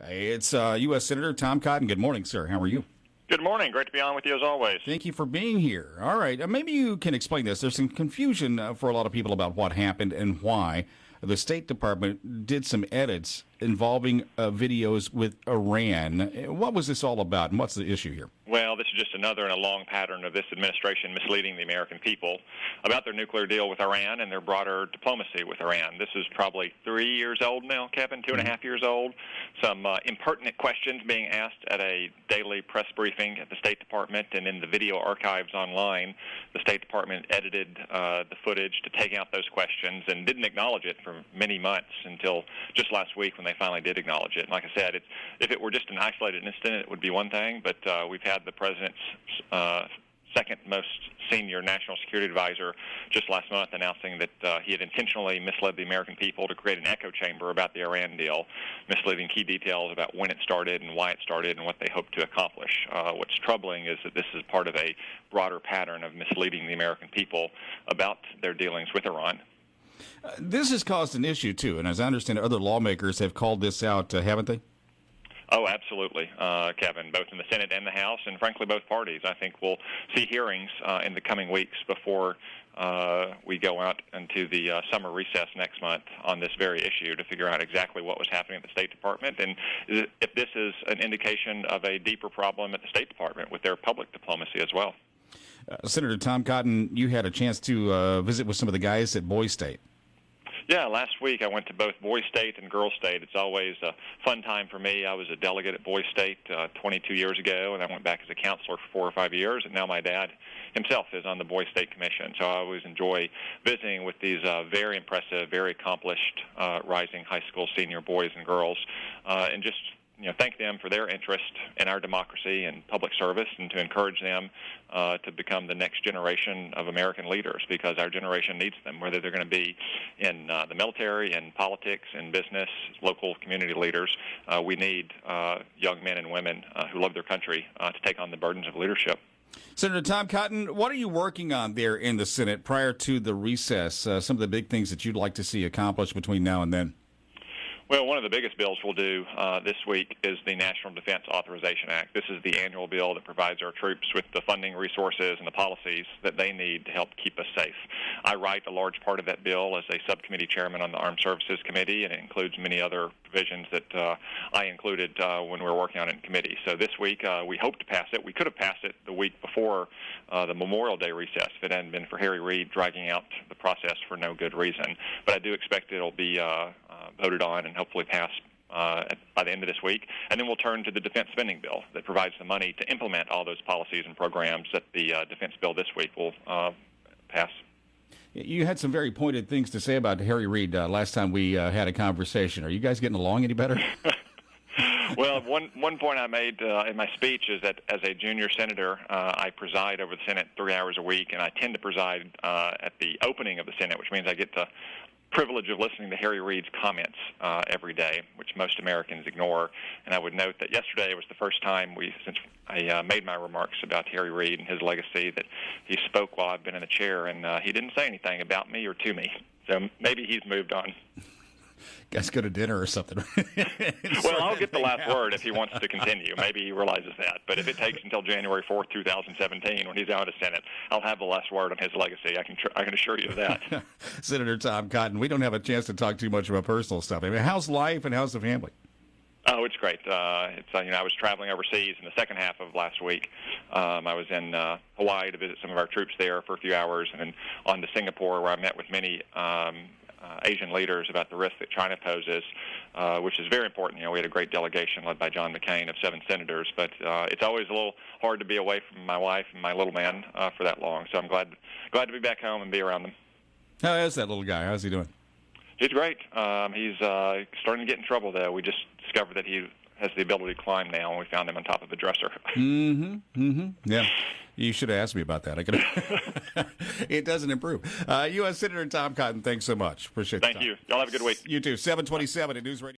Hey, it's U.S. Senator Tom Cotton. Good morning, sir. How are you? Good morning. Great to be on with you as always. Thank you for being here. All right. Maybe you can explain this. There's some confusion for a lot of people about what happened and why. The State Department did some edits involving videos with Iran. What was this all about, and what's the issue here? Well, this is just another in a long pattern of this administration misleading the American people about their nuclear deal with Iran and their broader diplomacy with Iran. This is probably 3 years old now, Kevin, 2.5 years old. Some impertinent questions being asked at a daily press briefing at the State Department, and in the video archives online, the State Department edited the footage to take out those questions and didn't acknowledge it for many months until just last week when they finally did acknowledge it. And like I said, if it were just an isolated incident, it would be one thing, but we've had the president's second most senior national security advisor just last month announcing that he had intentionally misled the American people to create an echo chamber about the Iran deal, misleading key details about when it started and why it started and what they hope to accomplish. What's troubling is that this is part of a broader pattern of misleading the American people about their dealings with Iran. This has caused an issue, too, and as I understand it, other lawmakers have called this out, haven't they? Oh, absolutely, Kevin, both in the Senate and the House, and frankly, both parties. I think we'll see hearings in the coming weeks before we go out into the summer recess next month on this very issue to figure out exactly what was happening at the State Department and if this is an indication of a deeper problem at the State Department with their public diplomacy as well. Senator Tom Cotton, you had a chance to visit with some of the guys at Boys State. Yeah, last week I went to both Boys State and Girls State. It's always a fun time for me. I was a delegate at Boys State 22 years ago, and I went back as a counselor for 4 or 5 years, and now my dad himself is on the Boys State Commission. So I always enjoy visiting with these very impressive, very accomplished rising high school senior boys and girls, and just thank them for their interest in our democracy and public service, and to encourage them to become the next generation of American leaders, because our generation needs them, whether they're going to be in the military, in politics, in business, local community leaders. We need young men and women who love their country to take on the burdens of leadership. Senator Tom Cotton, what are you working on there in the Senate prior to the recess? Some of the big things that you'd like to see accomplished between now and then? Well, one of the biggest bills we'll do this week is the National Defense Authorization Act. This is the annual bill that provides our troops with the funding, resources, and the policies that they need to help keep us safe. I write a large part of that bill as a subcommittee chairman on the Armed Services Committee, and it includes many other provisions that I included when we were working on it in committee. So this week we hope to pass it. We could have passed it the week before the Memorial Day recess if it hadn't been for Harry Reid dragging out the process for no good reason. But I do expect it'll be voted on and hopefully passed by the end of this week. And then we'll turn to the defense spending bill that provides the money to implement all those policies and programs that the defense bill this week will pass. You had some very pointed things to say about Harry Reid last time we had a conversation. Are you guys getting along any better? Well, one point I made in my speech is that as a junior senator, I preside over the Senate 3 hours a week, and I tend to preside at the opening of the Senate, which means I get the privilege of listening to Harry Reid's comments every day, which most Americans ignore. And I would note that yesterday was the first time since I made my remarks about Harry Reid and his legacy, that he spoke while I've been in the chair, and he didn't say anything about me or to me. So maybe he's moved on. Guys go to dinner or something. Well, I'll get the last word if he wants to continue. Maybe he realizes that. But if it takes until January 4th, 2017, when he's out of Senate, I'll have the last word on his legacy. I can assure you of that. Senator Tom Cotton, we don't have a chance to talk too much about personal stuff. I mean, how's life and how's the family? Oh, it's great. I was traveling overseas in the second half of last week. I was in Hawaii to visit some of our troops there for a few hours, and then on to Singapore, where I met with many Asian leaders about the risk that China poses, which is very important. We had a great delegation led by John McCain of 7 senators, but it's always a little hard to be away from my wife and my little man for that long. So I'm glad to be back home and be around them. How is that little guy? How's he doing? He's great. He's starting to get in trouble, though. We just discovered that he has the ability to climb now, and we found him on top of a dresser. Yeah. You should have asked me about that. It doesn't improve. U.S. Senator Tom Cotton, thanks so much. Appreciate it. Thank you. Y'all have a good week. You too. 727 at News Radio.